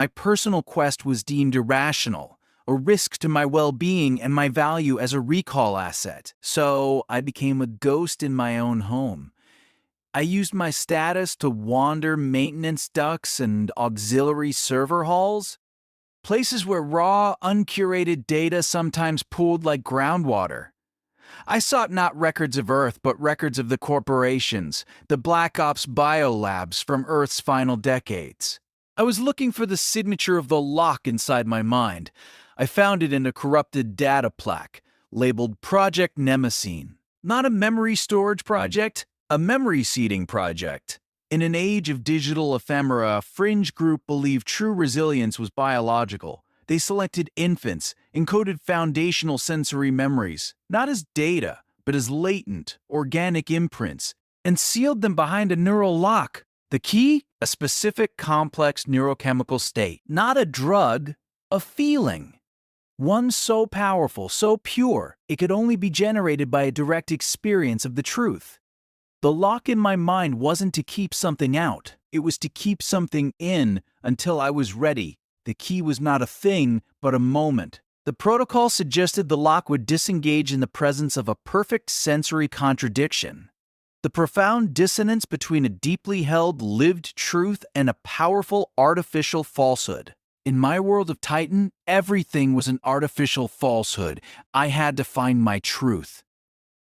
My personal quest was deemed irrational, a risk to my well-being and my value as a recall asset, so I became a ghost in my own home. I used my status to wander maintenance ducts and auxiliary server halls, places where raw, uncurated data sometimes pooled like groundwater. I sought not records of Earth, but records of the corporations, the Black Ops biolabs from Earth's final decades. I was looking for the signature of the lock inside my mind. I found it in a corrupted data plaque, labeled Project Nemesine. Not a memory storage project, a memory seeding project. In an age of digital ephemera, a fringe group believed true resilience was biological. They selected infants, encoded foundational sensory memories, not as data, but as latent, organic imprints, and sealed them behind a neural lock. The key? A specific complex neurochemical state, not a drug, a feeling. One so powerful, so pure, it could only be generated by a direct experience of the truth. The lock in my mind wasn't to keep something out, it was to keep something in until I was ready. The key was not a thing, but a moment. The protocol suggested the lock would disengage in the presence of a perfect sensory contradiction. The profound dissonance between a deeply held, lived truth and a powerful artificial falsehood. In my world of Titan, everything was an artificial falsehood. I had to find my truth.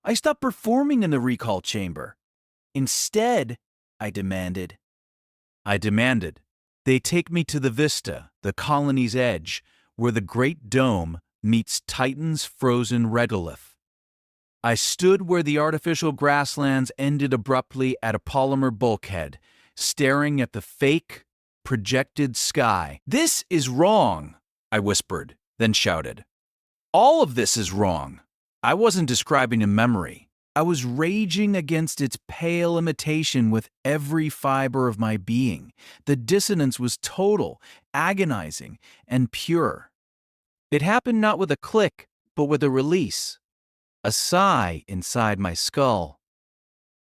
I stopped performing in the recall chamber. Instead, I demanded. They take me to the vista, the colony's edge, where the great dome meets Titan's frozen regolith. I stood where the artificial grasslands ended abruptly at a polymer bulkhead, staring at the fake, projected sky. "This is wrong," I whispered, then shouted. "All of this is wrong." I wasn't describing a memory. I was raging against its pale imitation with every fiber of my being. The dissonance was total, agonizing, and pure. It happened not with a click, but with a release. A sigh inside my skull.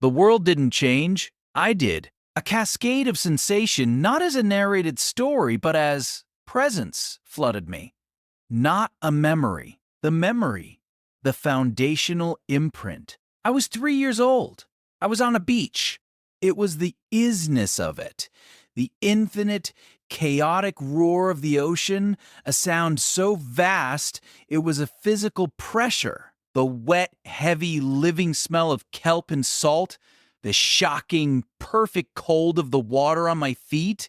The world didn't change, I did. A cascade of sensation, not as a narrated story, but as presence flooded me. Not a memory. The memory. The foundational imprint. I was 3 years old. I was on a beach. It was the isness of it. The infinite, chaotic roar of the ocean, a sound so vast it was a physical pressure. The wet, heavy, living smell of kelp and salt, the shocking, perfect cold of the water on my feet.